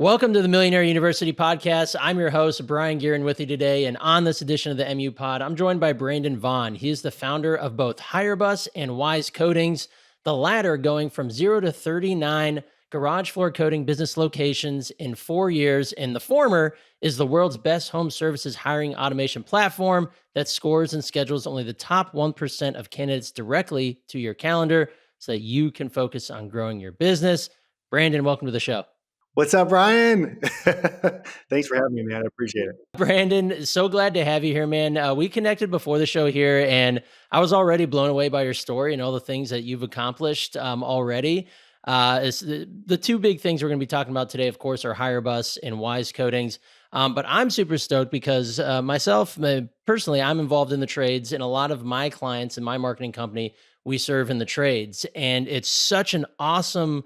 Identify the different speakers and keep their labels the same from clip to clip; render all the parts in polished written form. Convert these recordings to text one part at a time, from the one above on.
Speaker 1: Welcome to the Millionaire University podcast. I'm your host, Brien Gearin, with you today. And on this edition of the MU Pod, I'm joined by Brandon Vaughn. He is the founder of both HireBus and Wise Coatings, the latter going from 0 to 39 garage floor coating business locations in 4 years. And the former is the world's best home services hiring automation platform that scores and schedules only the top 1% of candidates directly to your calendar so that you can focus on growing your business. Brandon, welcome to the show.
Speaker 2: What's up, Brian? Thanks for having me, man. I appreciate it.
Speaker 1: Brandon, so glad to have you here, man. We connected before the show here, and I was already blown away by your story and all the things that you've accomplished already. It's the two big things we're going to be talking about today, of course, are HireBus and Wise Coatings. But I'm super stoked because personally, I'm involved in the trades, and a lot of my clients in my marketing company, we serve in the trades. And it's such an awesome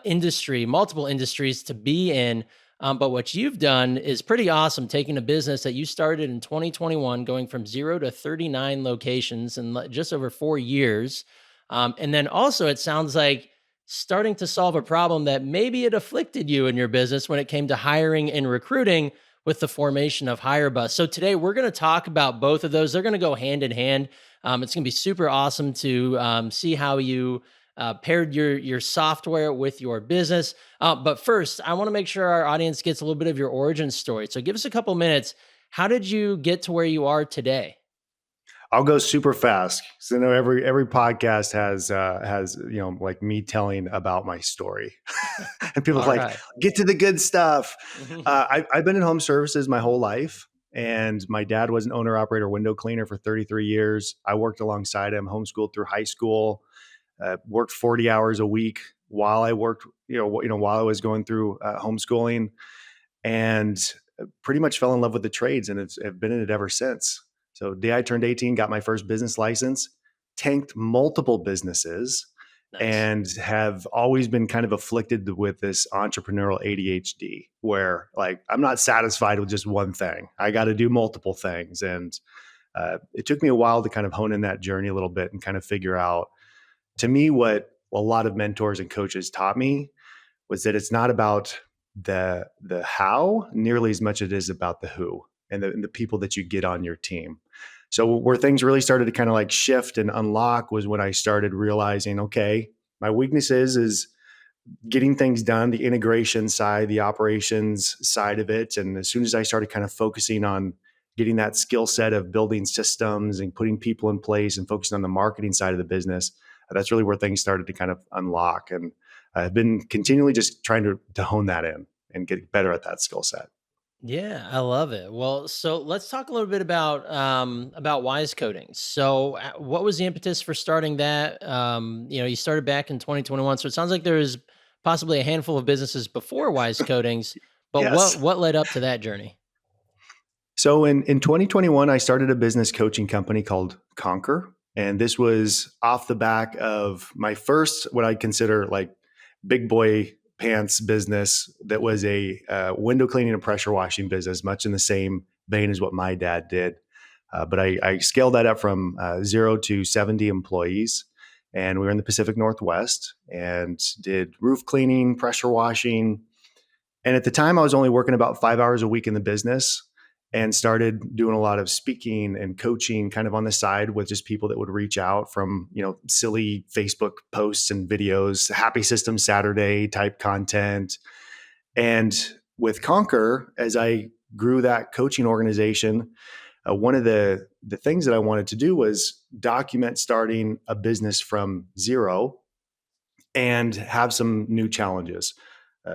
Speaker 1: industry, multiple industries to be in. But what you've done is pretty awesome, taking a business that you started in 2021, going from 0 to 39 locations in just over 4 years. And then also, it sounds like starting to solve a problem that maybe it afflicted you in your business when it came to hiring and recruiting with the formation of HireBus. So today we're going to talk about both of those. They're going to go hand in hand. It's going to be super awesome to see how you paired your software with your business. But first, I want to make sure our audience gets a little bit of your origin story. So give us a couple minutes. How did you get to where you are today?
Speaker 2: I'll go super fast. So I know every podcast has like me telling about my story, and people are
Speaker 1: All
Speaker 2: like,
Speaker 1: right.
Speaker 2: get to the good stuff. I've been in home services my whole life, and my dad was an owner operator window cleaner for 33 years. I worked alongside him, homeschooled through high school. Worked 40 hours a week while I worked, while I was going through homeschooling, and pretty much fell in love with the trades, and have been in it ever since. So the day I turned 18, got my first business license, tanked multiple businesses,
Speaker 1: Nice.
Speaker 2: and have always been kind of afflicted with this entrepreneurial ADHD, where like I'm not satisfied with just one thing. I got to do multiple things, and it took me a while to kind of hone in that journey a little bit and kind of figure out. To me, what a lot of mentors and coaches taught me was that it's not about the how nearly as much as it is about the who and the people that you get on your team. So where things really started to kind of like shift and unlock was when I started realizing, okay, my weaknesses is getting things done, the integration side, the operations side of it. And as soon as I started kind of focusing on getting that skill set of building systems and putting people in place and focusing on the marketing side of the business, that's really where things started to kind of unlock. And I've been continually just trying to hone that in and get better at that skill set.
Speaker 1: Yeah, I love it. Well, so let's talk a little bit about Wise Coatings. So, what was the impetus for starting that? You started back in 2021, so it sounds like there's possibly a handful of businesses before Wise Coatings. But what
Speaker 2: Yes.
Speaker 1: what led up to that journey?
Speaker 2: So in 2021, I started a business coaching company called Conquer. And this was off the back of my first, what I'd consider like big boy pants business that was a window cleaning and pressure washing business, much in the same vein as what my dad did. But I scaled that up from 0 to 70 employees. And we were in the Pacific Northwest and did roof cleaning, pressure washing. And at the time, I was only working about 5 hours a week in the business and started doing a lot of speaking and coaching kind of on the side with just people that would reach out from, silly Facebook posts and videos, Happy System Saturday type content. And with Conquer, as I grew that coaching organization, one of the things that I wanted to do was document starting a business from zero and have some new challenges.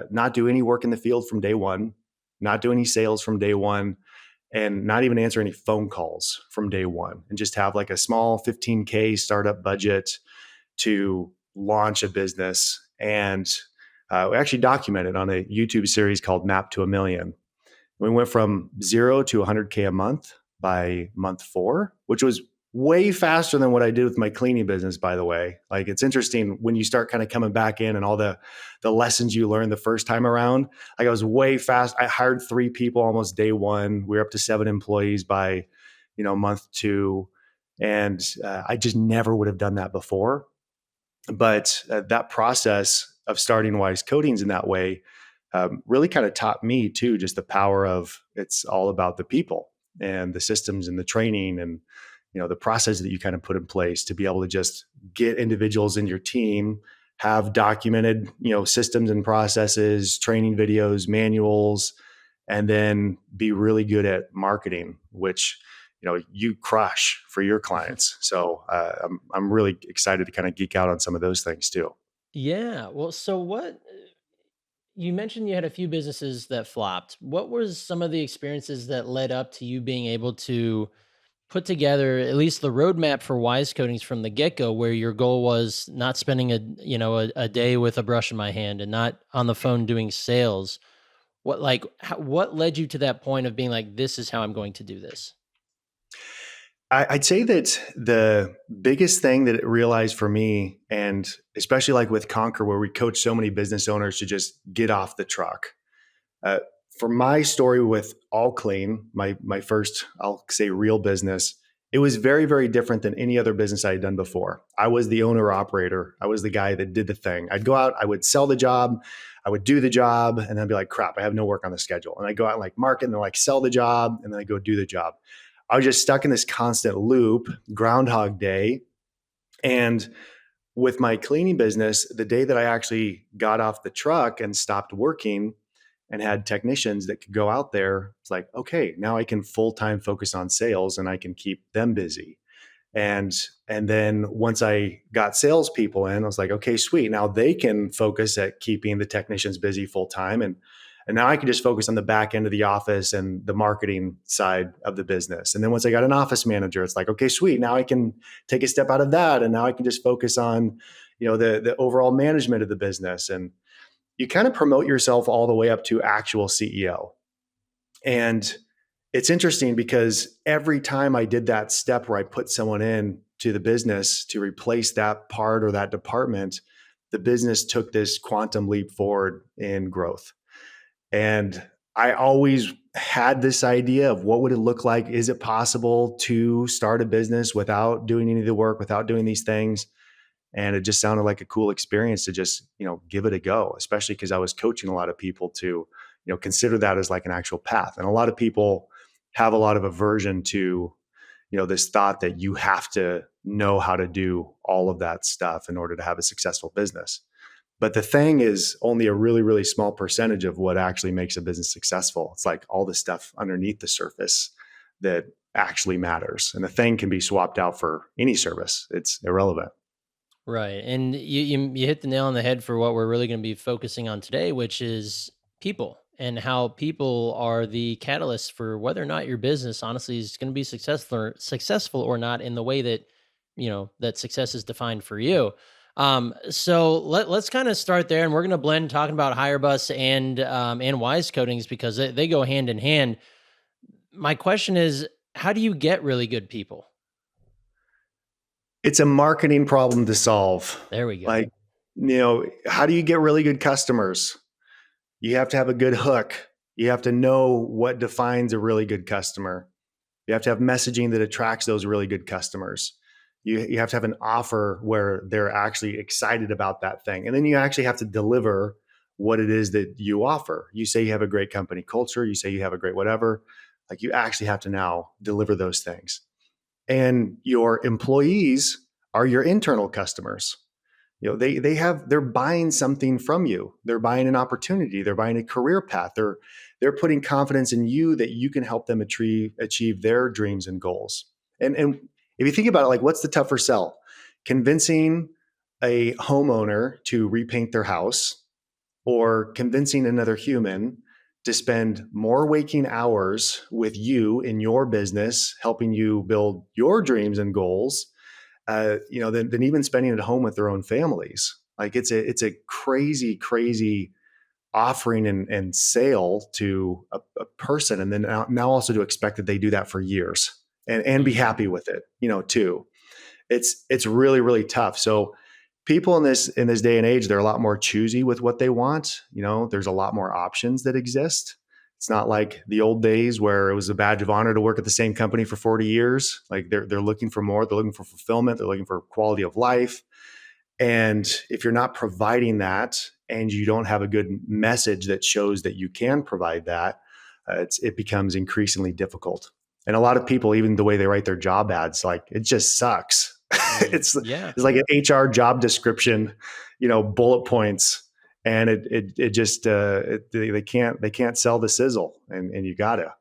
Speaker 2: Not do any work in the field from day one, not do any sales from day one, and not even answer any phone calls from day one, and just have like a small 15K startup budget to launch a business. And we actually documented on a YouTube series called Map to a Million. We went from 0 to 100K a month by month 4, which was way faster than what I did with my cleaning business, by the way. Like, it's interesting when you start kind of coming back in and all the lessons you learned the first time around. Like, I was way fast. I hired 3 people almost day one. We were up to 7 employees by, month 2. And I just never would have done that before. But that process of starting Wise Coatings in that way really kind of taught me too, just the power of it's all about the people and the systems and the training and, the process that you kind of put in place to be able to just get individuals in your team, have documented, systems and processes, training videos, manuals, and then be really good at marketing, which, you crush for your clients. So I'm really excited to kind of geek out on some of those things too.
Speaker 1: Yeah. Well, so what you mentioned you had a few businesses that flopped. What was some of the experiences that led up to you being able to put together at least the roadmap for Wise Coatings from the get-go, where your goal was not spending a day with a brush in my hand and not on the phone doing sales? What led you to that point of being like, this is how I'm going to do this?
Speaker 2: I'd say that the biggest thing that it realized for me, and especially like with Conquer, where we coach so many business owners to just get off the truck. Uh, for my story with All Clean, my first, I'll say, real business, it was very, very different than any other business I had done before. I was the owner operator. I was the guy that did the thing. I'd go out, I would sell the job, I would do the job, and then I'd be like, crap, I have no work on the schedule. And I'd go out and like market and then like sell the job, and then I go do the job. I was just stuck in this constant loop, Groundhog Day. And with my cleaning business, the day that I actually got off the truck and stopped working and had technicians that could go out there, it's like, okay, now I can full time focus on sales and I can keep them busy. And and then once I got salespeople in, I was like, okay, sweet. Now they can focus at keeping the technicians busy full time, and now I can just focus on the back end of the office and the marketing side of the business. And then once I got an office manager, it's like, okay, sweet. Now I can take a step out of that, and now I can just focus on, the overall management of the business. And you kind of promote yourself all the way up to actual CEO. And it's interesting because every time I did that step where I put someone in to the business to replace that part or that department, the business took this quantum leap forward in growth. And I always had this idea of what would it look like? Is it possible to start a business without doing any of the work, without doing these things? And it just sounded like a cool experience to just, give it a go, especially because I was coaching a lot of people to, consider that as like an actual path. And a lot of people have a lot of aversion to, this thought that you have to know how to do all of that stuff in order to have a successful business. But the thing is only a really, really small percentage of what actually makes a business successful. It's like all the stuff underneath the surface that actually matters. And the thing can be swapped out for any service. It's irrelevant.
Speaker 1: Right. And you hit the nail on the head for what we're really going to be focusing on today, which is people and how people are the catalyst for whether or not your business honestly is going to be successful or not in the way that, that success is defined for you. So let's kind of start there, and we're going to blend talking about HireBus and Wise Coatings because they go hand in hand. My question is, how do you get really good people?
Speaker 2: It's a marketing problem to solve.
Speaker 1: There we go.
Speaker 2: Like, how do you get really good customers? You have to have a good hook. You have to know what defines a really good customer. You have to have messaging that attracts those really good customers. You have to have an offer where they're actually excited about that thing. And then you actually have to deliver what it is that you offer. You say you have a great company culture. You say you have a great whatever. Like, you actually have to now deliver those things. And your employees are your internal customers. They're buying something from you. They're buying an opportunity. They're buying a career path. They're putting confidence in you that you can help them achieve their dreams and goals. And if you think about it, like, what's the tougher sell? Convincing a homeowner to repaint their house, or convincing another human to spend more waking hours with you in your business, helping you build your dreams and goals, than even spending it at home with their own families. Like, it's a crazy, crazy offering and sale to a person, and then now also to expect that they do that for years and be
Speaker 1: Mhm.
Speaker 2: happy with it, too. It's really, really tough. So people in this day and age, they're a lot more choosy with what they want. There's a lot more options that exist. It's not like the old days where it was a badge of honor to work at the same company for 40 years. Like, they're looking for more. They're looking for fulfillment. They're looking for quality of life. And if you're not providing that and you don't have a good message that shows that you can provide that, it becomes increasingly difficult. And a lot of people, even the way they write their job ads, like it just sucks. it's
Speaker 1: Yeah.
Speaker 2: it's like an HR job description, bullet points, and it just they can't sell the sizzle, and you gotta.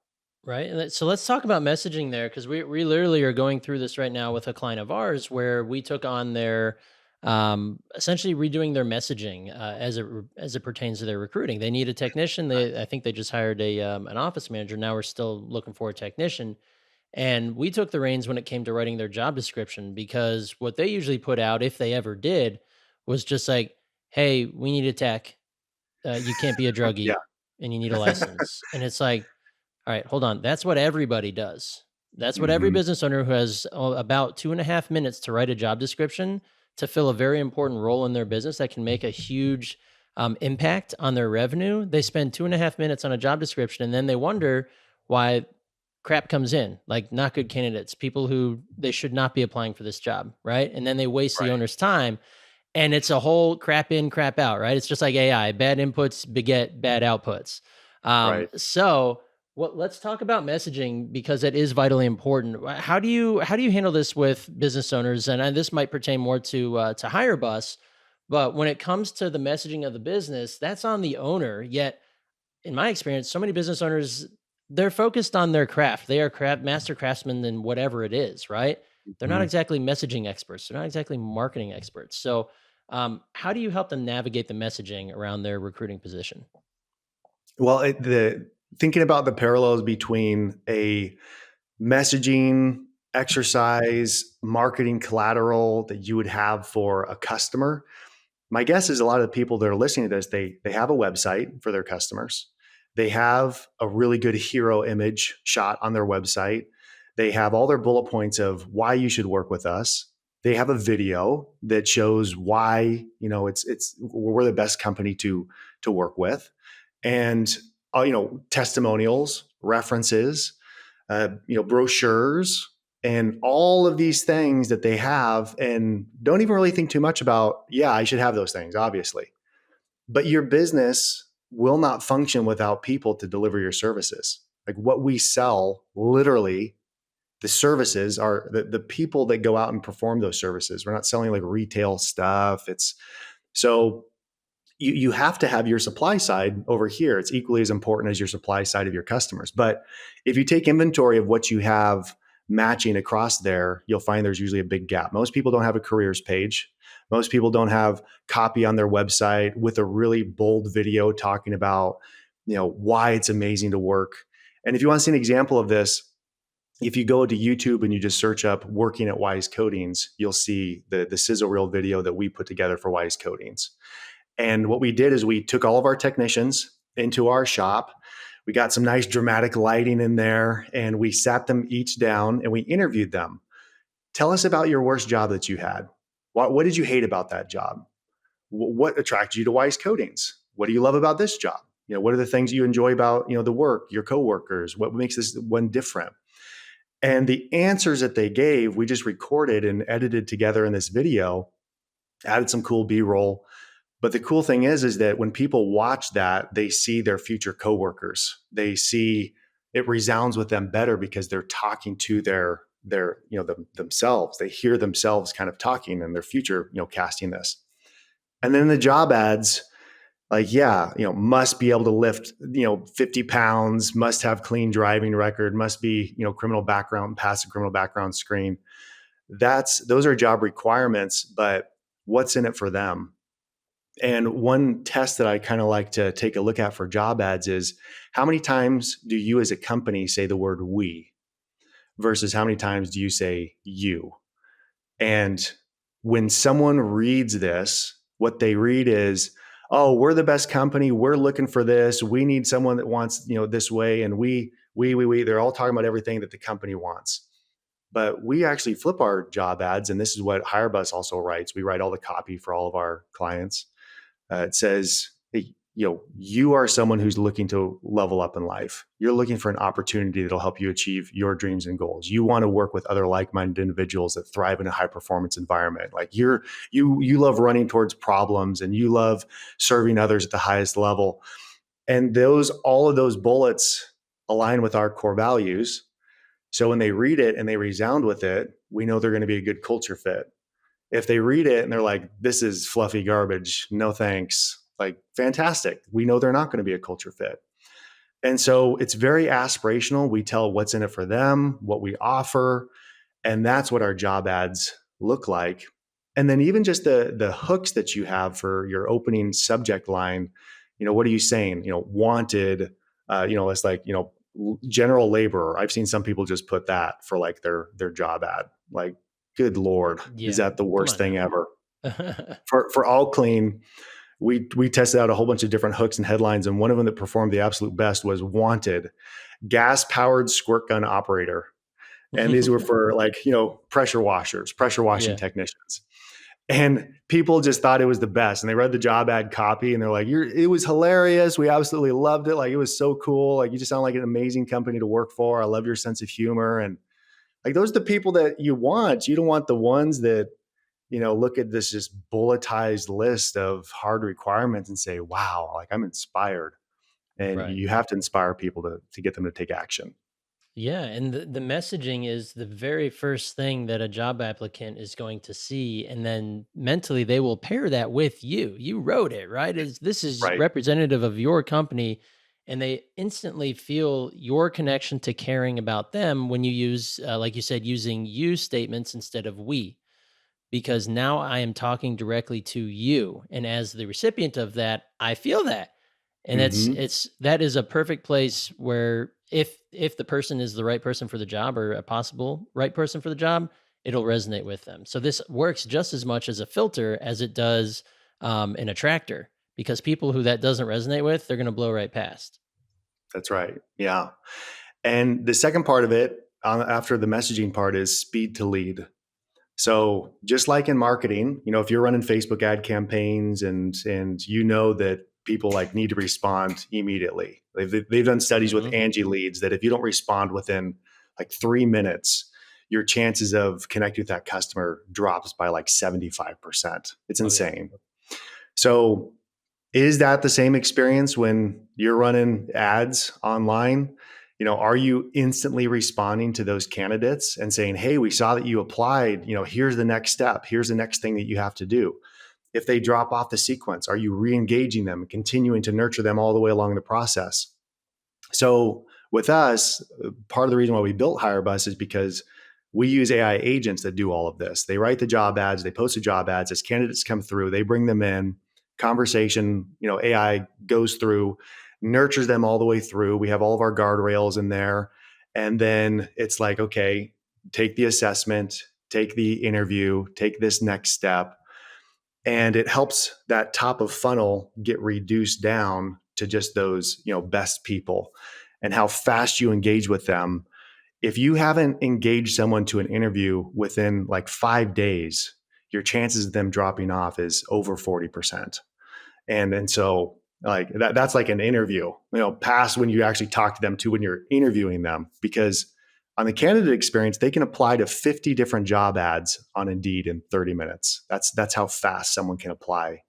Speaker 1: Right. So let's talk about messaging there, because we literally are going through this right now with a client of ours where we took on their essentially redoing their messaging as it pertains to their recruiting. They need a technician. I think they just hired an office manager. Now we're still looking for a technician. And we took the reins when it came to writing their job description, because what they usually put out, if they ever did, was just like, "Hey, we need a tech. You can't be a
Speaker 2: Yeah.
Speaker 1: druggie, and you need a license." And it's like, all right, hold on. That's what everybody does. That's what every
Speaker 2: Hmm.
Speaker 1: business owner who has about 2.5 minutes to write a job description to fill a very important role in their business that can make a huge impact on their revenue. They spend 2.5 minutes on a job description, and then they wonder why crap comes in, like not good candidates, people who they should not be applying for this job, right? And then they waste the
Speaker 2: Right.
Speaker 1: owner's time, and it's a whole crap in, crap out, right? It's just like AI, bad inputs beget bad outputs.
Speaker 2: Right.
Speaker 1: So let's talk about messaging, because it is vitally important. How do you handle this with business owners? And this might pertain more to HireBus, but when it comes to the messaging of the business, that's on the owner. Yet in my experience, so many business owners, they're focused on their craft. They are master craftsmen in whatever it is, right? They're not
Speaker 2: Mhm.
Speaker 1: exactly messaging experts. They're not exactly marketing experts. So, how do you help them navigate the messaging around their recruiting position?
Speaker 2: Well, the thinking about the parallels between a messaging exercise, marketing collateral that you would have for a customer. My guess is a lot of the people that are listening to this, they have a website for their customers. They have a really good hero image shot on their website. They have all their bullet points of why you should work with us. They have a video that shows why, it's we're the best company to work with. And testimonials, references, brochures, and all of these things that they have, and don't even really think too much about, yeah, I should have those things, obviously. But your business will not function without people to deliver your services. Like what we sell, literally, the services are the people that go out and perform those services. We're not selling like retail stuff. It's so you have to have your supply side over here. It's equally as important as your supply side of your customers. But if you take inventory of what you have matching across there, you'll find there's usually a big gap. Most people don't have a careers page. Most people don't have copy on their website with a really bold video talking about, why it's amazing to work. And if you want to see an example of this, if you go to YouTube and you just search up working at Wise Coatings, you'll see the sizzle reel video that we put together for Wise Coatings. And what we did is we took all of our technicians into our shop. We got some nice dramatic lighting in there, and we sat them each down and we interviewed them. Tell us about your worst job that you had. What did you hate about that job? What attracted you to Wise Coatings? What do you love about this job? What are the things you enjoy about, the work, your coworkers? What makes this one different? And the answers that they gave, we just recorded and edited together in this video, added some cool B-roll. But the cool thing is that when people watch that, they see their future coworkers. They see it resounds with them better because they're talking to themselves. They hear themselves kind of talking and their future, casting this. And then the job ads, like, yeah, must be able to lift, 50 pounds, must have clean driving record, must be, criminal background, pass a criminal background screen. Those are job requirements, but what's in it for them? And one test that I kind of like to take a look at for job ads is how many times do you as a company say the word we versus how many times do you say you? And when someone reads this, what they read is, oh, we're the best company. We're looking for this. We need someone that wants, this way. And we, they're all talking about everything that the company wants. But we actually flip our job ads. And this is what HireBus also writes. We write all the copy for all of our clients. It says, hey, you are someone who's looking to level up in life. You're looking for an opportunity that'll help you achieve your dreams and goals. You want to work with other like-minded individuals that thrive in a high-performance environment. Like you love running towards problems, and you love serving others at the highest level. And all of those bullets align with our core values. So when they read it and they resound with it, we know they're going to be a good culture fit. If they read it and they're like, this is fluffy garbage, no thanks, like, fantastic, we know they're not going to be a culture fit. And so it's very aspirational. We tell what's in it for them, what we offer, and that's what our job ads look like. And then even just the hooks that you have for your opening subject line, what are you saying? Wanted, it's like, general laborer. I've seen some people just put that for like their job ad. Like, good Lord, is
Speaker 1: Yeah.
Speaker 2: that the
Speaker 1: Come
Speaker 2: worst
Speaker 1: on
Speaker 2: thing
Speaker 1: now.
Speaker 2: ever? For All Clean, we tested out a whole bunch of different hooks and headlines, and one of them that performed the absolute best was wanted gas powered squirt gun operator. And these were for like, pressure washers, pressure washing
Speaker 1: Yeah.
Speaker 2: technicians. And people just thought it was the best. And they read the job ad copy and they're like, it was hilarious. We absolutely loved it. Like, it was so cool. Like, you just sound like an amazing company to work for. I love your sense of humor. And like, those are the people that you want. You don't want the ones that, look at this just bulletized list of hard requirements and say, wow, like, I'm inspired. And
Speaker 1: Right.
Speaker 2: you have to inspire people to get them to take action.
Speaker 1: Yeah, and the messaging is the very first thing that a job applicant is going to see, and then mentally they will pair that with you. You wrote it, right? Is this is
Speaker 2: Right.
Speaker 1: representative of your company, and they instantly feel your connection to caring about them when you use, like you said, using you statements instead of we, because now I am talking directly to you, and as the recipient of that, I feel that. And
Speaker 2: Mm-hmm.
Speaker 1: it's that is a perfect place where if the person is the right person for the job or a possible right person for the job, it'll resonate with them. So this works just as much as a filter as it does an attractor, because people who that doesn't resonate with, they're going to blow right past.
Speaker 2: That's right. Yeah. And the second part of it, after the messaging part, is speed to lead. So just like in marketing, if you're running Facebook ad campaigns and that people like need to respond immediately. They've done studies with
Speaker 1: Hmm.
Speaker 2: Angie leads that if you don't respond within like 3 minutes, your chances of connecting with that customer drops by like 75%. It's
Speaker 1: Oh yeah.
Speaker 2: insane. So is that the same experience when you're running ads online? Are you instantly responding to those candidates and saying, hey, we saw that you applied, here's the next step, here's the next thing that you have to do? If they drop off the sequence, are you re-engaging them and continuing to nurture them all the way along the process? So with us, part of the reason why we built HireBus is because we use AI agents that do all of this. They write the job ads, they post the job ads. As candidates come through, they bring them in. Conversation, AI goes through, nurtures them all the way through. We have all of our guardrails in there. And then it's like, okay, take the assessment, take the interview, take this next step. And it helps that top of funnel get reduced down to just those, best people, and how fast you engage with them. If you haven't engaged someone to an interview within like 5 days, your chances of them dropping off is over 40%. And so like that's like an interview, past when you actually talk to them to when you're interviewing them. Because on the candidate experience, they can apply to 50 different job ads on Indeed in 30 minutes. That's how fast someone can apply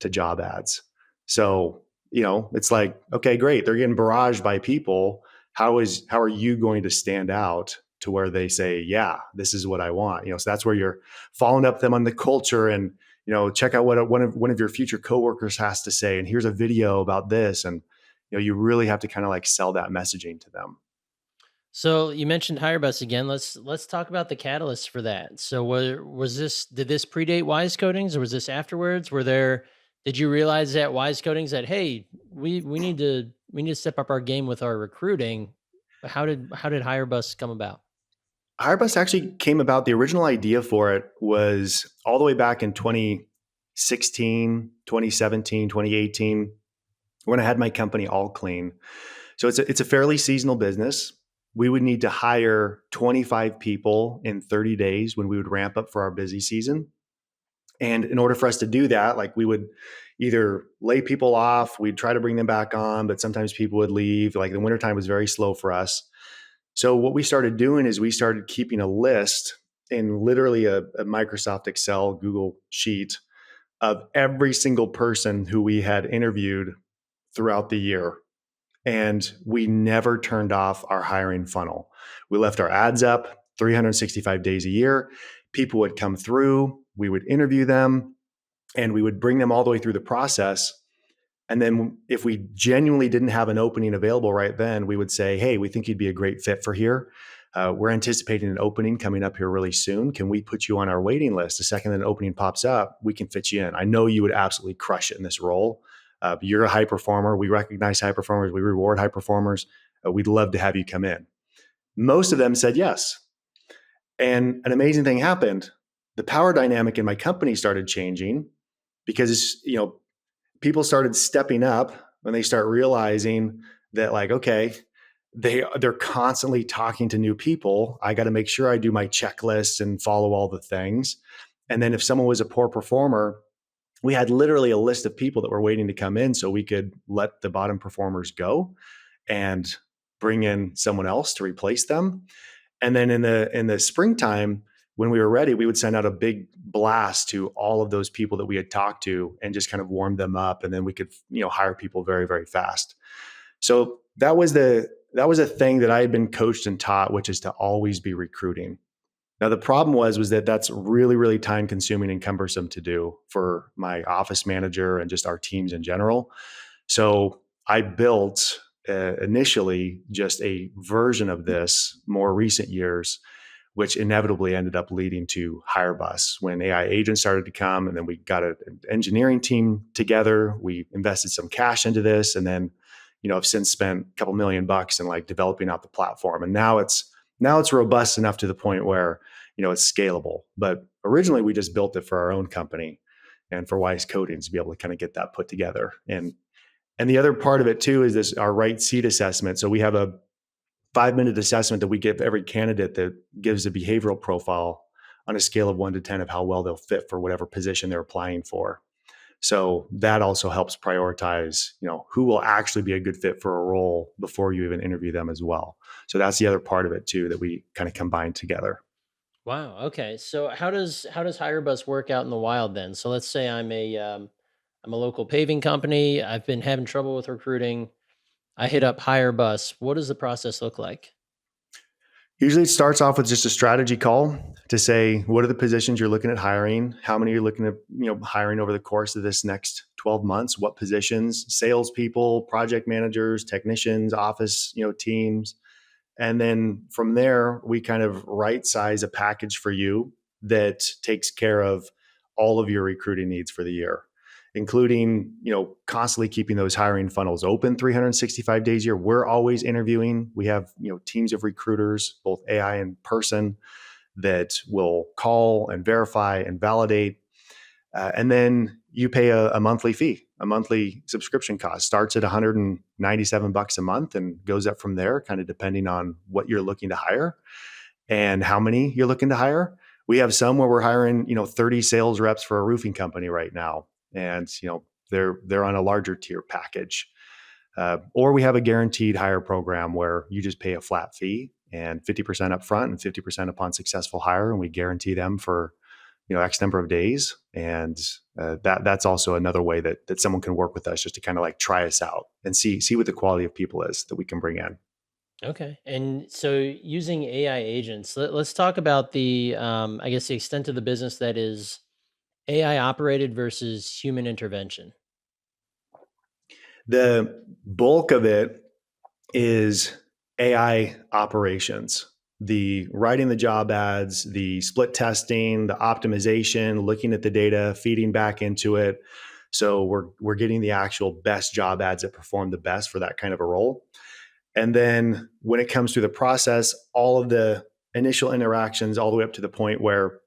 Speaker 2: to job ads. So, it's like, okay, great. They're getting barraged by people. How are you going to stand out to where they say, yeah, this is what I want? So that's where you're following up them on the culture, and, check out what one of your future coworkers has to say. And here's a video about this. And, you really have to kind of like sell that messaging to them.
Speaker 1: So you mentioned HireBus again. Let's talk about the catalyst for that. So was this did this predate Wise Coatings or was this afterwards? Did you realize at Wise Coatings that hey, we need to step up our game with our recruiting? How did HireBus come about?
Speaker 2: HireBus actually came about. The original idea for it was all the way back in 2016, 2017, 2018, when I had my company All Clean. So it's a fairly seasonal business. We would need to hire 25 people in 30 days when we would ramp up for our busy season. And in order for us to do that, like we would, either lay people off, we'd try to bring them back on, but sometimes people would leave. Like the wintertime was very slow for us. So what we started doing is we started keeping a list in literally a Microsoft Excel, Google Sheet of every single person who we had interviewed throughout the year. And we never turned off our hiring funnel. We left our ads up 365 days a year. People would come through, we would interview them, and we would bring them all the way through the process. And then if we genuinely didn't have an opening available right then, we would say, hey, we think you'd be a great fit for here. We're anticipating an opening coming up here really soon. Can we put you on our waiting list? The second an opening pops up, we can fit you in. I know you would absolutely crush it in this role. You're a high performer. We recognize high performers. We reward high performers. We'd love to have you come in. Most of them said yes. And an amazing thing happened. The power dynamic in my company started changing because, people started stepping up when they start realizing that, like, okay, they're constantly talking to new people. I got to make sure I do my checklist and follow all the things. And then if someone was a poor performer, we had literally a list of people that were waiting to come in so we could let the bottom performers go and bring in someone else to replace them. And then in the springtime, when we were ready, we would send out a big blast to all of those people that we had talked to and just kind of warm them up. And then we could, hire people very, very fast. So that was a thing that I had been coached and taught, which is to always be recruiting. Now, the problem was that that's really, really time consuming and cumbersome to do for my office manager and just our teams in general. So I built initially just a version of this more recent years, which inevitably ended up leading to HireBus when AI agents started to come. And then we got an engineering team together. We invested some cash into this. And then, I've since spent a couple $1 million in like developing out the platform. And now it's robust enough to the point where, it's scalable. But originally we just built it for our own company and for Wise Coatings to be able to kind of get that put together. And the other part of it too is this, our right seat assessment. So we have a 5-minute assessment that we give every candidate that gives a behavioral profile on a scale of 1 to 10 of how well they'll fit for whatever position they're applying for. So that also helps prioritize, who will actually be a good fit for a role before you even interview them as well. So that's the other part of it too, that we kind of combine together.
Speaker 1: Wow. Okay. So how does HireBus work out in the wild then? So let's say I'm a local paving company. I've been having trouble with recruiting. I hit up HireBus. What does the process look like?
Speaker 2: Usually it starts off with just a strategy call to say, what are the positions you're looking at hiring? How many you're looking at, hiring over the course of this next 12 months? What positions? Salespeople, project managers, technicians, office, teams. And then from there, we kind of right size a package for you that takes care of all of your recruiting needs for the year, including, constantly keeping those hiring funnels open 365 days a year. We're always interviewing. We have, teams of recruiters, both AI and person, that will call and verify and validate. And then you pay a monthly fee, a monthly subscription cost. Starts at $197 a month and goes up from there, kind of depending on what you're looking to hire and how many you're looking to hire. We have some where we're hiring, 30 sales reps for a roofing company right now, and they're on a larger tier package. Or we have a guaranteed hire program where you just pay a flat fee and 50% upfront and 50% upon successful hire, and we guarantee them for X number of days. And that's also another way that someone can work with us, just to kind of like try us out and see what the quality of people is that we can bring in.
Speaker 1: Okay. And so using AI agents, let's talk about I guess the extent of the business that is AI operated versus human intervention.
Speaker 2: The bulk of it is AI operations, the writing the job ads, the split testing, the optimization, looking at the data, feeding back into it. So we're getting the actual best job ads that perform the best for that kind of a role. And then when it comes through the process, all of the initial interactions, all the way up to the point where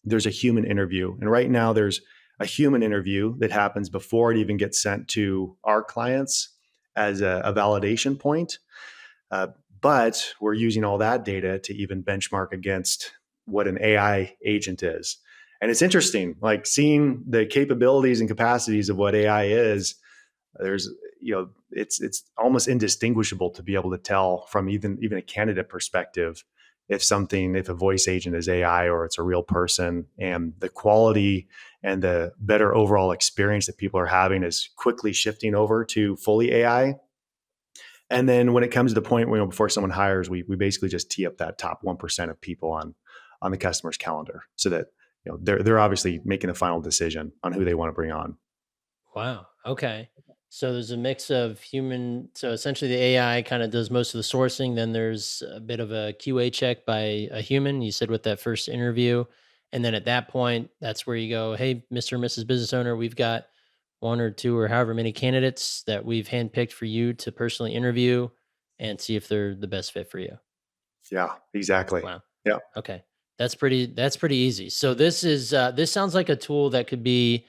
Speaker 2: there's a human interview. And right now there's a human interview that happens before it even gets sent to our clients as a validation point. But we're using all that data to even benchmark against what an AI agent is. And it's interesting, like seeing the capabilities and capacities of what AI is. There's, it's almost indistinguishable to be able to tell from even a candidate perspective if a voice agent is AI or it's a real person, and the quality and the better overall experience that people are having is quickly shifting over to fully AI. And then when it comes to the point where, before someone hires, we basically just tee up that top 1% of people on the customer's calendar, so that they're obviously making the final decision on who they want to bring on.
Speaker 1: Wow. Okay. So there's a mix of human. So essentially, the AI kind of does most of the sourcing. Then there's a bit of a QA check by a human. You said with that first interview, and then at that point, that's where you go, "Hey, Mr. and Mrs. Business Owner, we've got one or two or however many candidates that we've handpicked for you to personally interview and see if they're the best fit for you."
Speaker 2: Yeah, exactly.
Speaker 1: Wow.
Speaker 2: Yeah.
Speaker 1: Okay. That's pretty easy. So this sounds like a tool that could be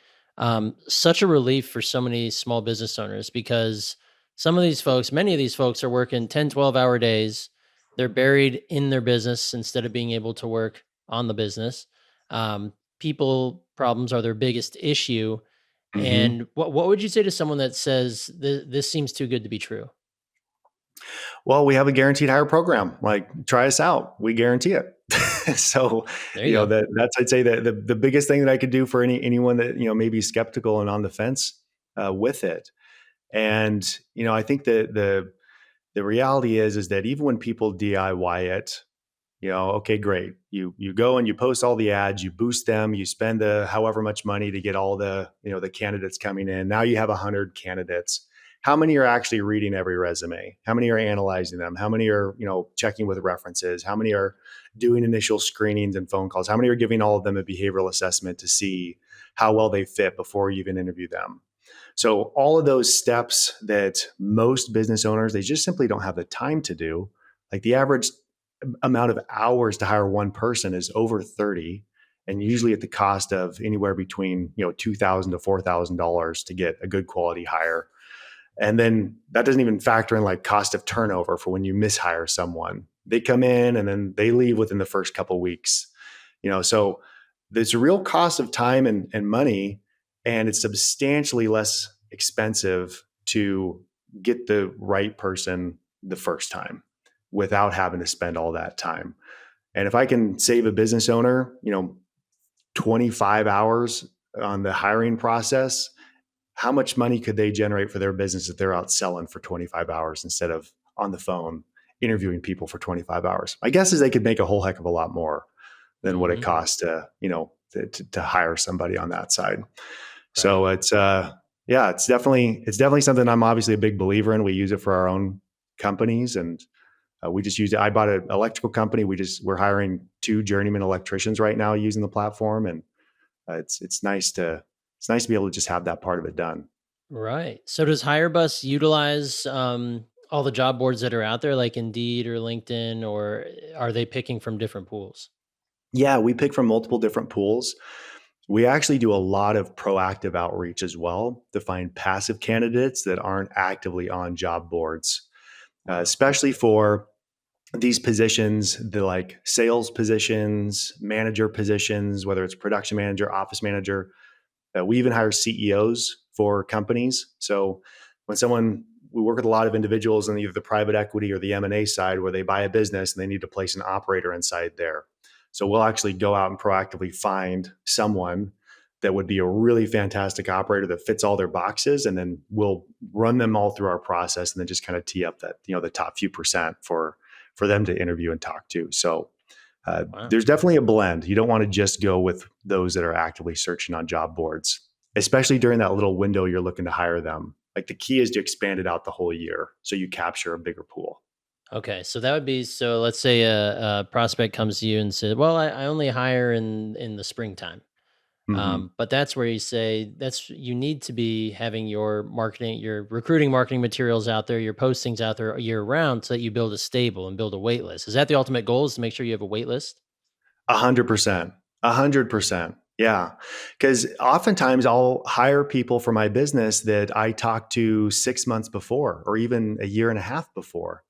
Speaker 1: such a relief for so many small business owners, because many of these folks are working 10, 12-hour days. They're buried in their business instead of being able to work on the business. People problems are their biggest issue.
Speaker 2: Hmm.
Speaker 1: And what would you say to someone that says this seems too good to be true?
Speaker 2: Well, we have a guaranteed hire program. Like, try us out. We guarantee it. So,
Speaker 1: There you go.
Speaker 2: that's, I'd say, that the biggest thing that I could do for anyone that, may be skeptical and on the fence with it. And, I think that the reality is that even when people DIY it, okay, great. You go and you post all the ads, you boost them, you spend the however much money to get all the candidates coming in. Now you have 100 candidates. How many are actually reading every resume? How many are analyzing them? How many are, checking with references? How many are doing initial screenings and phone calls? How many are giving all of them a behavioral assessment to see how well they fit before you even interview them? So all of those steps that most business owners, they just simply don't have the time to do. Like, the average amount of hours to hire one person is over 30, and usually at the cost of anywhere between, $2,000 to $4,000 to get a good quality hire. And then that doesn't even factor in like cost of turnover for when you mishire someone. They come in and then they leave within the first couple of weeks. So there's a real cost of time and money, and it's substantially less expensive to get the right person the first time without having to spend all that time. And if I can save a business owner, 25 hours on the hiring process, how much money could they generate for their business if they're out selling for 25 hours instead of on the phone interviewing people for 25 hours? My guess is they could make a whole heck of a lot more than what it
Speaker 1: Hmm.
Speaker 2: costs to hire somebody on that side.
Speaker 1: Right.
Speaker 2: So yeah, it's definitely something I'm obviously a big believer in. We use it for our own companies, and we just use it. I bought an electrical company. We're hiring 2 journeyman electricians right now using the platform, and it's nice to be able to just have that part of it done.
Speaker 1: Right. So does HireBus utilize all the job boards that are out there, like Indeed or LinkedIn, or are they picking from different pools?
Speaker 2: Yeah, we pick from multiple different pools. We actually do a lot of proactive outreach as well to find passive candidates that aren't actively on job boards,
Speaker 1: Wow.
Speaker 2: especially for these positions, the like sales positions, manager positions, whether it's production manager, office manager. We even hire CEOs for companies. So we work with a lot of individuals on either the private equity or the M&A side, where they buy a business and they need to place an operator inside there. So we'll actually go out and proactively find someone that would be a really fantastic operator that fits all their boxes, and then we'll run them all through our process and then just kind of tee up that, the top few percent for them to interview and talk to. So
Speaker 1: Wow.
Speaker 2: there's definitely a blend. You don't want to just go with those that are actively searching on job boards, especially during that little window you're looking to hire them. Like, the key is to expand it out the whole year so you capture a bigger pool.
Speaker 1: Okay. So that would be, so let's say a prospect comes to you and says, "Well, I only hire in the springtime."
Speaker 2: Hmm.
Speaker 1: But that's where you say you need to be having your recruiting marketing materials out there, your postings out there year round, so that you build a stable and build a wait list. Is that the ultimate goal? Is to make sure you have a wait list?
Speaker 2: 100%. 100%. Yeah. Because oftentimes I'll hire people for my business that I talked to 6 months before or even a year and a half before.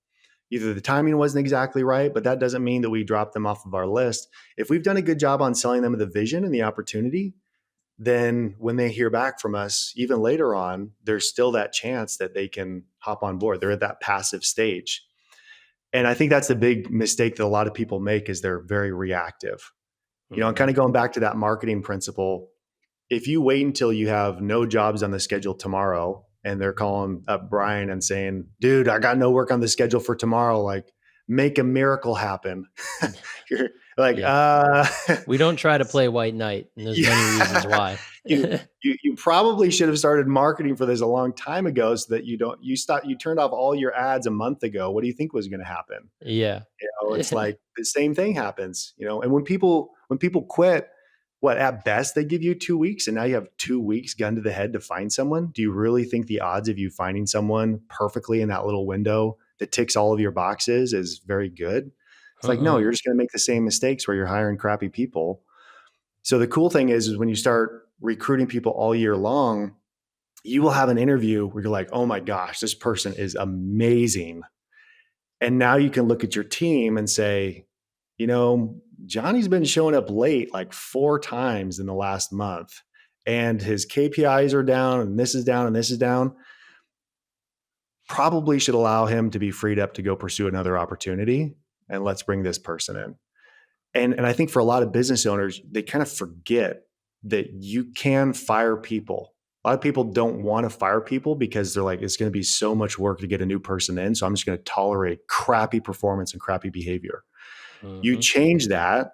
Speaker 2: either the timing wasn't exactly right, but that doesn't mean that we drop them off of our list. If we've done a good job on selling them the vision and the opportunity, then when they hear back from us, even later on, there's still that chance that they can hop on board. They're at that passive stage. And I think that's the big mistake that a lot of people make is they're very reactive. And
Speaker 1: Hmm.
Speaker 2: kind of going back to that marketing principle, if you wait until you have no jobs on the schedule tomorrow and they're calling up Brien and saying, dude, I got no work on the schedule for tomorrow, like make a miracle happen. You're like,
Speaker 1: Yeah. We don't try to play white knight, and there's many reasons
Speaker 2: yeah,
Speaker 1: why.
Speaker 2: you probably should have started marketing for this a long time ago so that you turned off all your ads a month ago. What do you think was going to happen?
Speaker 1: Yeah.
Speaker 2: It's like the same thing happens, and when people quit, what at best they give you 2 weeks, and now you have 2 weeks gun to the head to find someone. Do you really think the odds of you finding someone perfectly in that little window that ticks all of your boxes is very good? It's like, no,
Speaker 1: Mm-mm.
Speaker 2: you're just going to make the same mistakes where you're hiring crappy people. So the cool thing is when you start recruiting people all year long, you will have an interview where you're like, oh my gosh, this person is amazing. And now you can look at your team and say, Johnny's been showing up late like 4 times in the last month, and his KPIs are down, and this is down, and this is down. Probably should allow him to be freed up to go pursue another opportunity. And let's bring this person in. And I think for a lot of business owners, they kind of forget that you can fire people. A lot of people don't want to fire people because they're like, it's going to be so much work to get a new person in. So I'm just going to tolerate crappy performance and crappy behavior. You
Speaker 1: Hmm.
Speaker 2: change that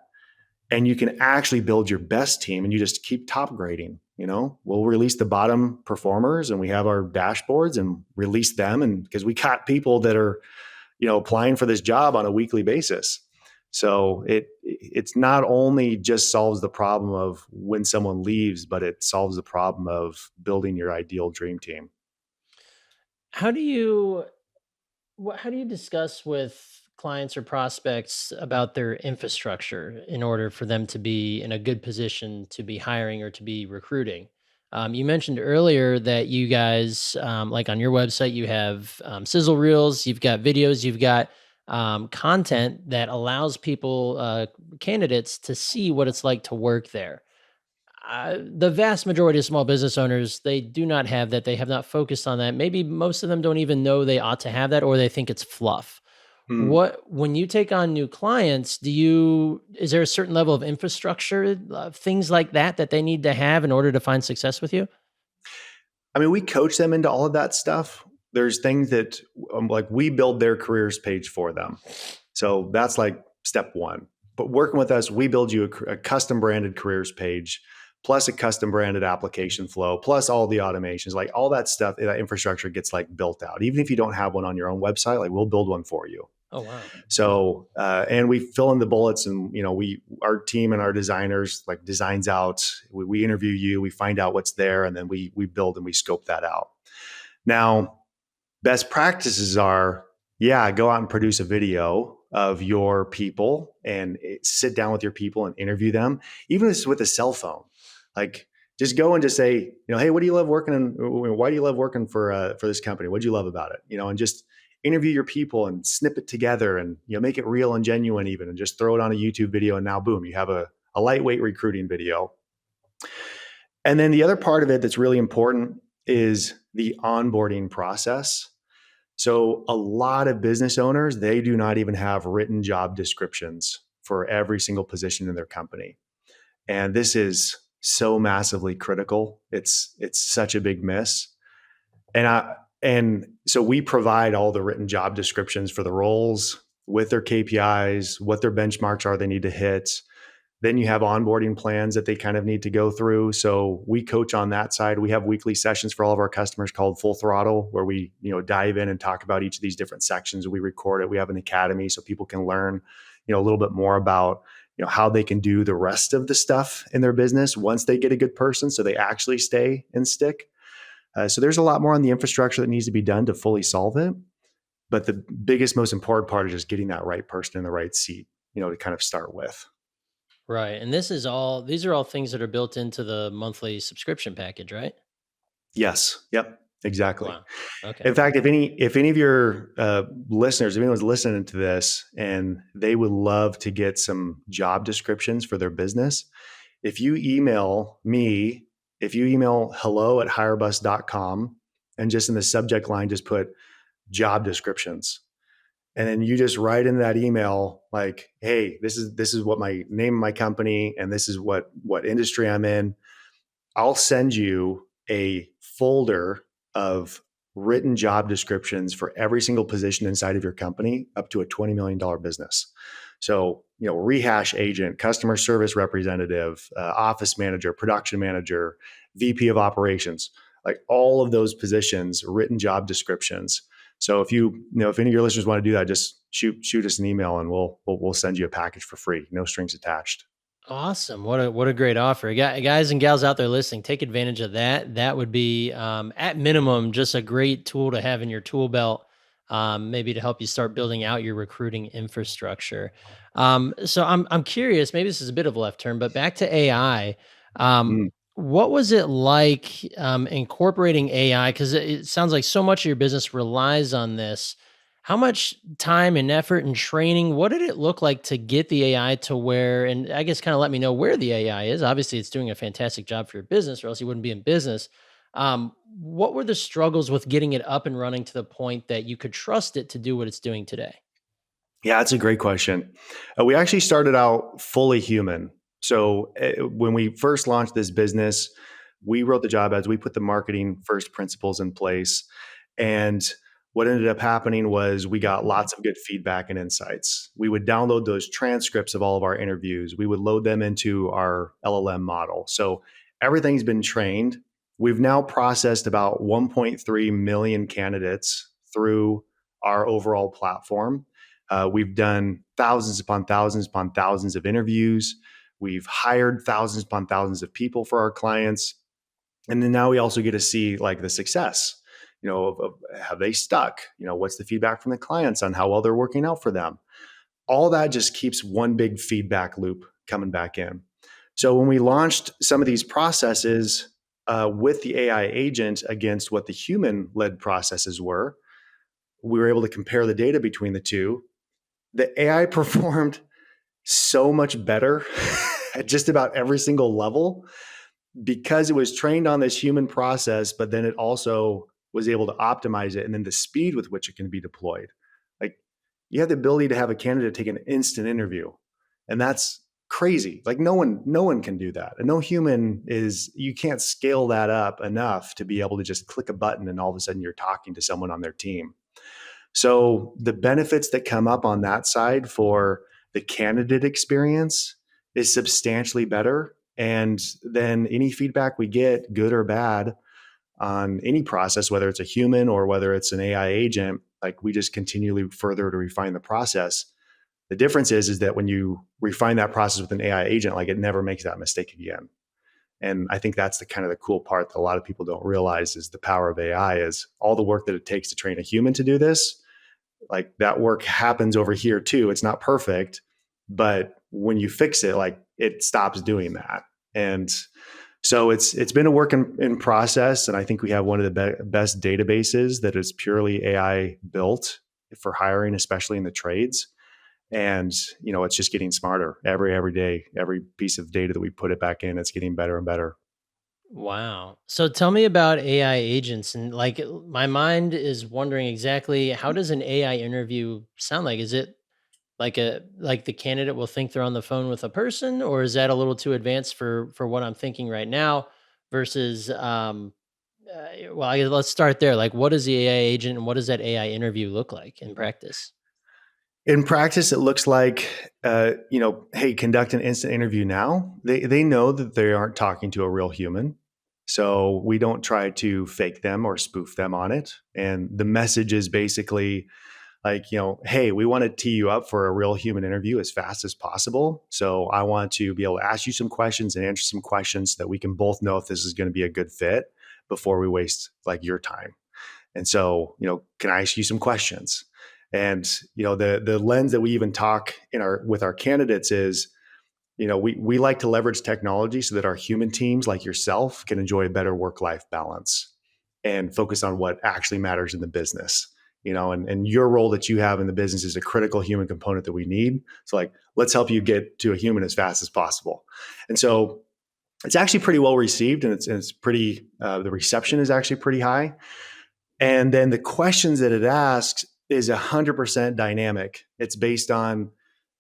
Speaker 2: and you can actually build your best team and you just keep top grading. We'll release the bottom performers and we have our dashboards and release them. And because we got people that are, applying for this job on a weekly basis. So it's not only just solves the problem of when someone leaves, but it solves the problem of building your ideal dream team.
Speaker 1: How do you how do you discuss with clients or prospects about their infrastructure in order for them to be in a good position to be hiring or to be recruiting? You mentioned earlier that you guys, like on your website, you have sizzle reels, you've got videos, you've got content that allows people, candidates, to see what it's like to work there. The vast majority of small business owners, they do not have that. They have not focused on that. Maybe most of them don't even know they ought to have that, or they think it's fluff.
Speaker 2: Mm.
Speaker 1: What When you take on new clients, is there a certain level of infrastructure, things like that they need to have in order to find success with you?
Speaker 2: I mean, we coach them into all of that stuff. There's things that like we build their careers page for them. So that's like step one. But working with us, we build you a custom branded careers page, plus a custom branded application flow, plus all the automations, like all that stuff, that infrastructure gets like built out. Even if you don't have one on your own website, like we'll build one for you.
Speaker 1: Oh, wow.
Speaker 2: So, and we fill in the bullets, and our team and our designers like designs out. We interview you, we find out what's there, and then we build and we scope that out. Now, best practices are, yeah, go out and produce a video of your people and sit down with your people and interview them, even if it's with a cell phone. Like, just go and just say, hey, what do you love working in? Why do you love working for this company? What do you love about it? And just interview your people and snip it together and make it real and genuine, even, and just throw it on a YouTube video. And now, boom, you have a lightweight recruiting video. And then the other part of it that's really important is the onboarding process. So a lot of business owners, they do not even have written job descriptions for every single position in their company. And this is so massively critical. It's such a big miss. And so we provide all the written job descriptions for the roles with their KPIs, what their benchmarks are they need to hit. Then you have onboarding plans that they kind of need to go through. So we coach on that side. We have weekly sessions for all of our customers called Full Throttle, where we dive in and talk about each of these different sections. We record it. We have an academy so people can learn a little bit more about how they can do the rest of the stuff in their business once they get a good person, so they actually stay and stick. So there's a lot more on the infrastructure that needs to be done to fully solve it. But the biggest, most important part is just getting that right person in the right seat, to kind of start with.
Speaker 1: Right. And these are all things that are built into the monthly subscription package, right?
Speaker 2: Yes. Yep. Exactly.
Speaker 1: Wow. Okay.
Speaker 2: In fact, if any of your listeners, if anyone's listening to this and they would love to get some job descriptions for their business, if you email me, if you email hello@hirebus.com and just in the subject line, just put job descriptions. And then you just write in that email like, hey, this is what my name of my company and this is what industry I'm in. I'll send you a folder of written job descriptions for every single position inside of your company up to a $20 million business. So, rehash agent, customer service representative, office manager, production manager, VP of operations, like all of those positions, written job descriptions. So if any of your listeners want to do that, just shoot us an email and we'll send you a package for free, no strings attached.
Speaker 1: Awesome. What a great offer. Guys and gals out there listening, take advantage of that. That would be at minimum just a great tool to have in your tool belt, maybe to help you start building out your recruiting infrastructure. So I'm curious, maybe this is a bit of a left turn, but back to AI. Um,
Speaker 2: Mm.
Speaker 1: what was it like incorporating AI? Because it sounds like so much of your business relies on this. How much time and effort and training, what did it look like to get the AI to where, and I guess kind of let me know where the AI is. Obviously, it's doing a fantastic job for your business, or else you wouldn't be in business. What were the struggles with getting it up and running to the point that you could trust it to do what it's doing today?
Speaker 2: Yeah, that's a great question. We actually started out fully human. So when we first launched this business, we wrote the job ads, we put the marketing first principles in place. And what ended up happening was we got lots of good feedback and insights. We would download those transcripts of all of our interviews, we would load them into our LLM model. So everything's been trained. We've now processed about 1.3 million candidates through our overall platform. We've done thousands upon thousands of interviews. We've hired thousands upon thousands of people for our clients. And then now we also get to see like the success, of have they stuck? What's the feedback from the clients on how well they're working out for them? All that just keeps one big feedback loop coming back in. So when we launched some of these processes with the AI agent against what the human led processes were, we were able to compare the data between the two. The AI performed so much better at just about every single level because it was trained on this human process, but then it also was able to optimize it and then the speed with which it can be deployed. Like you have the ability to have a candidate take an instant interview, and that's crazy. Like no one can do that. And no human is, you can't scale that up enough to be able to just click a button and all of a sudden you're talking to someone on their team. So the benefits that come up on that side for the candidate experience is substantially better. And then any feedback we get, good or bad, on any process, whether it's a human or whether it's an AI agent, like we just continually further to refine the process. The difference is that when you refine that process with an AI agent, like it never makes that mistake again. And I think that's the kind of the cool part that a lot of people don't realize is the power of AI is all the work that it takes to train a human to do this, like that work happens over here too. It's not perfect, but when you fix it, like it stops doing that. And so it's been a work in process, and I think we have one of the best databases that is purely AI built for hiring, especially in the trades. And it's just getting smarter every day. Every piece of data that we put it back in, it's getting better and better.
Speaker 1: Wow. So tell me about AI agents, and like my mind is wondering exactly how does an AI interview sound like? Is it like the candidate will think they're on the phone with a person, or is that a little too advanced for what I'm thinking right now versus well, I guess let's start there. Like what is the AI agent and what does that AI interview look like in practice?
Speaker 2: In practice, it looks like, hey, conduct an instant interview now. They know that they aren't talking to a real human, so we don't try to fake them or spoof them on it. And the message is basically like, hey, we want to tee you up for a real human interview as fast as possible. So I want to be able to ask you some questions and answer some questions so that we can both know if this is going to be a good fit before we waste like your time. And so, can I ask you some questions? And the lens that we even talk in our with our candidates is, we like to leverage technology so that our human teams like yourself can enjoy a better work-life balance. and focus on what actually matters in the business. And your role that you have in the business is a critical human component that we need. So like, let's help you get to a human as fast as possible. And so it's actually pretty well received, and it's pretty, the reception is actually pretty high. And then the questions that it asks is 100% dynamic. It's based on,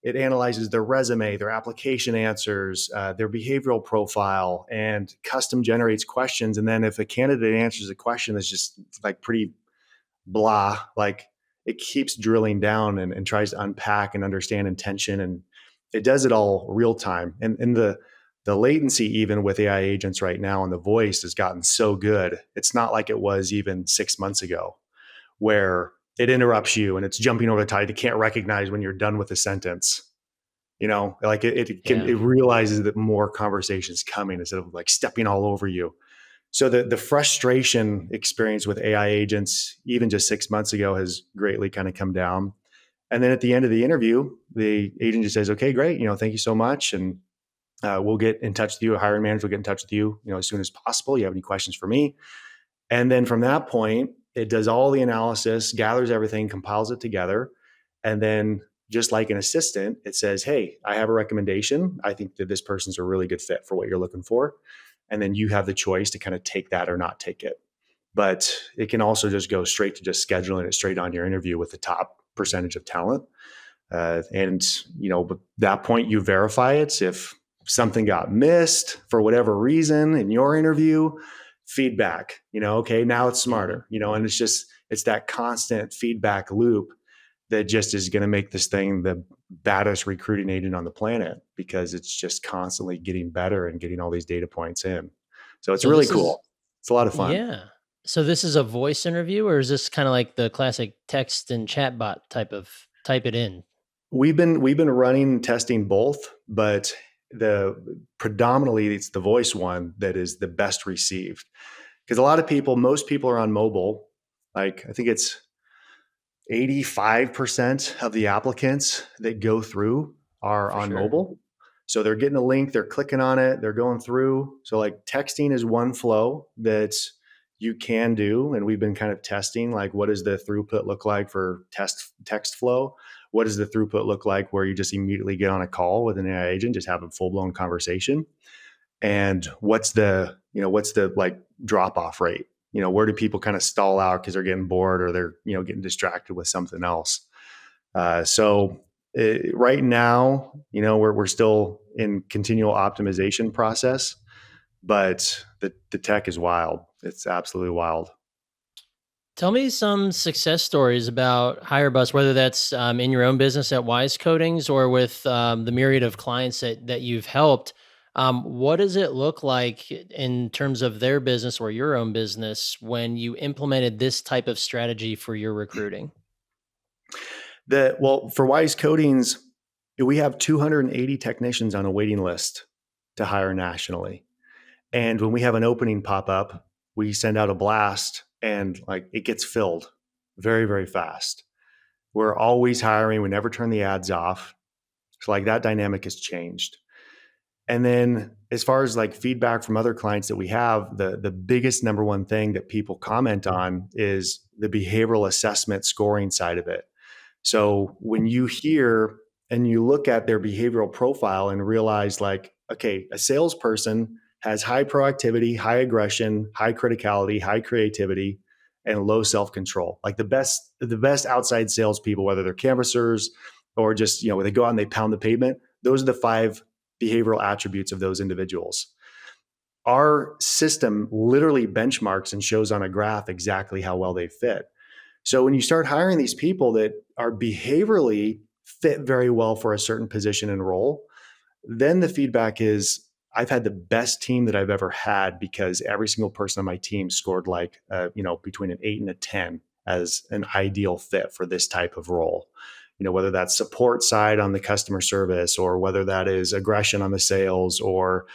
Speaker 2: it analyzes their resume, their application answers, their behavioral profile, and custom generates questions. And then if a candidate answers a question that's just like pretty blah, like it keeps drilling down and tries to unpack and understand intention. And it does it all real time. And the latency, even with AI agents right now, and the voice has gotten so good. It's not like it was even 6 months ago, where it interrupts you and it's jumping over the tide. It can't recognize when you're done with the sentence. Like it realizes that more conversations coming instead of like stepping all over you. So the frustration experience with AI agents, even just 6 months ago, has greatly kind of come down. And then at the end of the interview, the agent just says, "Okay, great. Thank you so much. And we'll get in touch with you. A hiring manager will get in touch with you, as soon as possible. You have any questions for me?" And then from that point, it does all the analysis, gathers everything, compiles it together. And then just like an assistant, it says, "Hey, I have a recommendation. I think that this person's a really good fit for what you're looking for." And then you have the choice to kind of take that or not take it. But it can also just go straight to just scheduling it straight on your interview with the top percentage of talent. But that point you verify it. If something got missed for whatever reason in your interview, feedback, okay, now it's smarter, and it's that constant feedback loop that just is going to make this thing the baddest recruiting agent on the planet, because it's just constantly getting better and getting all these data points in. So it's
Speaker 1: So
Speaker 2: really
Speaker 1: this is
Speaker 2: cool. It's a lot of fun.
Speaker 1: Yeah. So this is a voice interview, or is this kind of like the classic text and chatbot type of type it in?
Speaker 2: We've been running testing both, but the predominantly it's the voice one that is the best received, because most people are on mobile. Like I think it's 85% of the applicants that go through are
Speaker 1: For
Speaker 2: on
Speaker 1: sure.
Speaker 2: mobile. So they're getting a link, they're clicking on it, they're going through. So like texting is one flow that you can do. And we've been kind of testing, like, what does the throughput look like for text flow? What does the throughput look like where you just immediately get on a call with an AI agent, just have a full blown conversation? And what's the like drop off rate? Where do people kind of stall out because they're getting bored or they're, getting distracted with something else? Right now, we're still in continual optimization process, but the tech is wild. It's absolutely wild.
Speaker 1: Tell me some success stories about HireBus, whether that's in your own business at Wise Coatings or with the myriad of clients that you've helped. What does it look like in terms of their business or your own business when you implemented this type of strategy for your recruiting?
Speaker 2: For Wise Coatings, we have 280 technicians on a waiting list to hire nationally. And when we have an opening pop up, we send out a blast and like it gets filled very, very fast. We're always hiring. We never turn the ads off. So like that dynamic has changed. And then as far as like feedback from other clients that we have, the biggest number one thing that people comment on is the behavioral assessment scoring side of it. So when you hear and you look at their behavioral profile and realize like, okay, a salesperson has high proactivity, high aggression, high criticality, high creativity, and low self-control. Like the best outside salespeople, whether they're canvassers or just, when they go out and they pound the pavement, those are the 5 behavioral attributes of those individuals. Our system literally benchmarks and shows on a graph exactly how well they fit. So when you start hiring these people that are behaviorally fit very well for a certain position and role, then the feedback is, I've had the best team that I've ever had, because every single person on my team scored like, between an 8 and a 10 as an ideal fit for this type of role. Whether that's support side on the customer service, or whether that is aggression on the sales, or,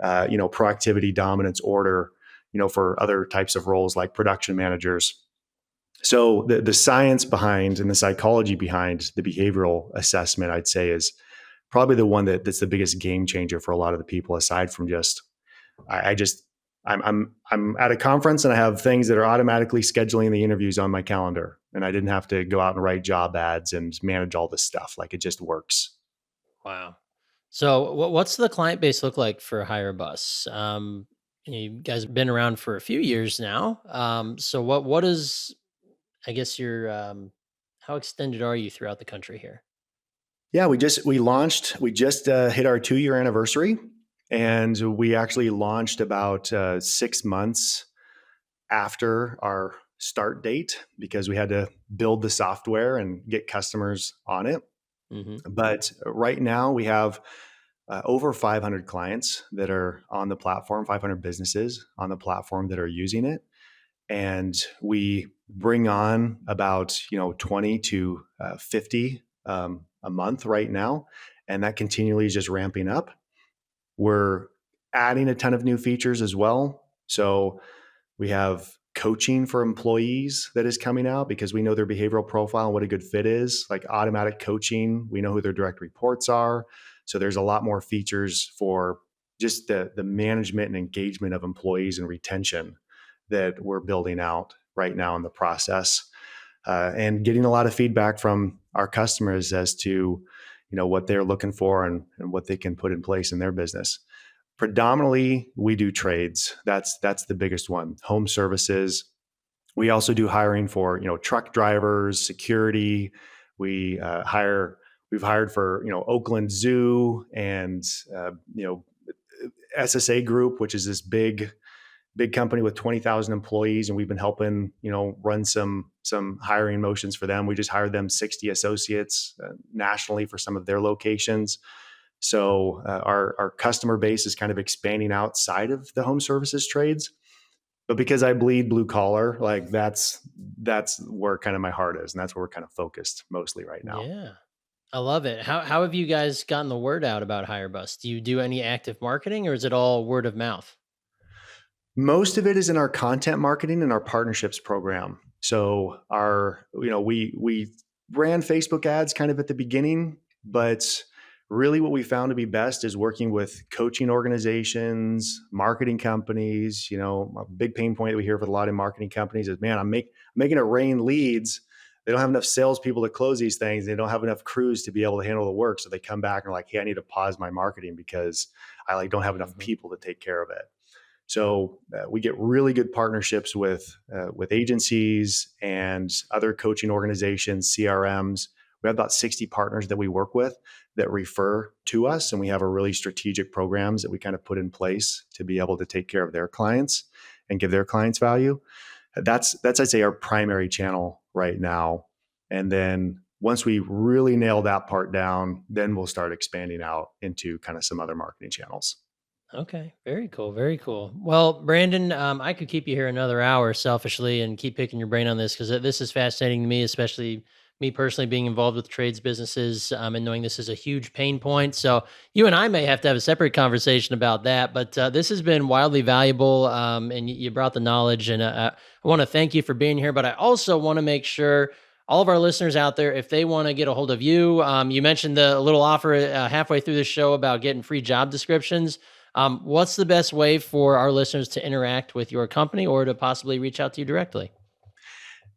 Speaker 2: proactivity, dominance, order, for other types of roles like production managers. So the science behind and the psychology behind the behavioral assessment, I'd say, is probably the one that's the biggest game changer for a lot of the people, aside from just, I just I'm at a conference and I have things that are automatically scheduling the interviews on my calendar, and I didn't have to go out and write job ads and manage all this stuff. Like, it just works.
Speaker 1: Wow. So what's the client base look like for HireBus? You guys have been around for a few years now. So what is, I guess, your how extended are you throughout the country here?
Speaker 2: Yeah, we just hit our 2 year anniversary, and we actually launched about 6 months after our start date because we had to build the software and get customers on it.
Speaker 1: Hmm.
Speaker 2: But right now we have over 500 clients that are on the platform, 500 businesses on the platform that are using it, and we bring on about 20 to 50 a month right now, and that continually is just ramping up. We're adding a ton of new features as well. So we have coaching for employees that is coming out because we know their behavioral profile and what a good fit is, like automatic coaching. We know who their direct reports are. So there's a lot more features for just the management and engagement of employees and retention that we're building out right now in the process, and getting a lot of feedback from our customers as to what they're looking for and what they can put in place in their business. Predominantly, we do trades. That's the biggest one. Home services. We also do hiring for truck drivers, security. We hire. We've hired for Oakland Zoo and SSA Group, which is this big company with 20,000 employees, and we've been helping run some hiring motions for them. We just hired them 60 associates nationally for some of their locations. So our customer base is kind of expanding outside of the home services trades. But because I bleed blue collar, like that's where kind of my heart is, and that's where we're kind of focused mostly right now.
Speaker 1: Yeah. I love it. How have you guys gotten the word out about HireBus? Do you do any active marketing or is it all word of mouth?
Speaker 2: Most of it is in our content marketing and our partnerships program. So we ran Facebook ads kind of at the beginning, but really what we found to be best is working with coaching organizations, marketing companies. A big pain point that we hear with a lot of marketing companies is, man, making it rain leads. They don't have enough salespeople to close these things. They don't have enough crews to be able to handle the work. So they come back and are like, hey, I need to pause my marketing because I don't have enough
Speaker 1: Hmm.
Speaker 2: people to take care of it. So we get really good partnerships with agencies and other coaching organizations, CRMs. We have about 60 partners that we work with that refer to us, and we have a really strategic programs that we kind of put in place to be able to take care of their clients and give their clients value. That's I'd say our primary channel right now. And then once we really nail that part down, then we'll start expanding out into kind of some other marketing channels.
Speaker 1: Okay, very cool, very cool. Well, Brandon, I could keep you here another hour selfishly and keep picking your brain on this because this is fascinating to me, especially me personally being involved with trades businesses, and knowing this is a huge pain point. So you and I may have to have a separate conversation about that. But this has been wildly valuable, and you brought the knowledge, and I want to thank you for being here. But I also want to make sure all of our listeners out there, if they want to get a hold of you, you mentioned the little offer halfway through the show about getting free job descriptions. What's the best way for our listeners to interact with your company or to possibly reach out to you directly?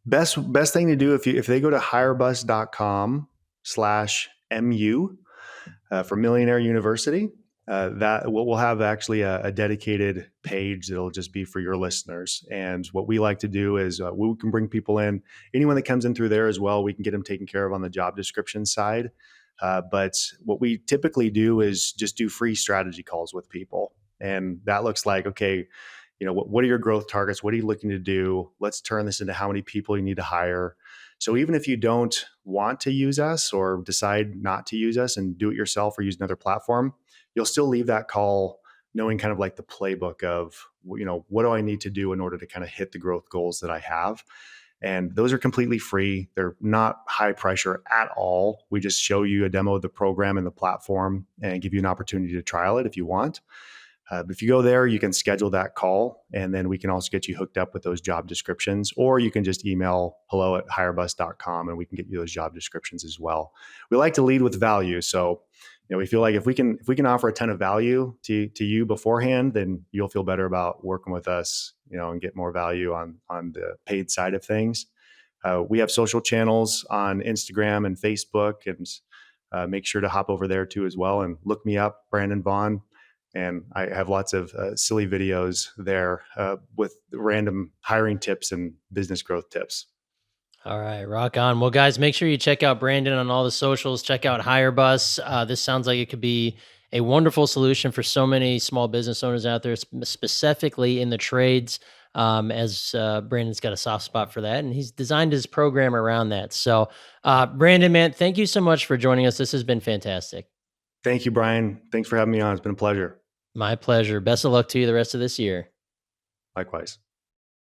Speaker 2: Best thing to do if they go to hirebus.com/mu for Millionaire University, that we'll have actually a dedicated page that'll just be for your listeners. And what we like to do is we can bring people in, anyone that comes in through there as well. We can get them taken care of on the job description side. But what we typically do is just do free strategy calls with people, and that looks like, okay, what are your growth targets? What are you looking to do? Let's turn this into how many people you need to hire. So even if you don't want to use us or decide not to use us and do it yourself or use another platform, you'll still leave that call knowing kind of like the playbook of, what do I need to do in order to kind of hit the growth goals that I have. And those are completely free. They're not high pressure at all. We just show you a demo of the program and the platform and give you an opportunity to trial it if you want. But if you go there, you can schedule that call, and then we can also get you hooked up with those job descriptions, or you can just email hello@hirebus.com and we can get you those job descriptions as well. We like to lead with value. So, we feel like if we can offer a ton of value to you beforehand, then you'll feel better about working with us, and get more value on the paid side of things. We have social channels on Instagram and Facebook, and make sure to hop over there too as well and look me up, Brandon Vaughn. And I have lots of silly videos there with random hiring tips and business growth tips.
Speaker 1: All right, rock on. Well, guys, make sure you check out Brandon on all the socials. Check out HireBus. This sounds like it could be a wonderful solution for so many small business owners out there, specifically in the trades. As Brandon's got a soft spot for that, and he's designed his program around that. So, Brandon, man, thank you so much for joining us. This has been fantastic.
Speaker 2: Thank you, Brien. Thanks for having me on. It's been a pleasure.
Speaker 1: My pleasure. Best of luck to you the rest of this year.
Speaker 2: Likewise.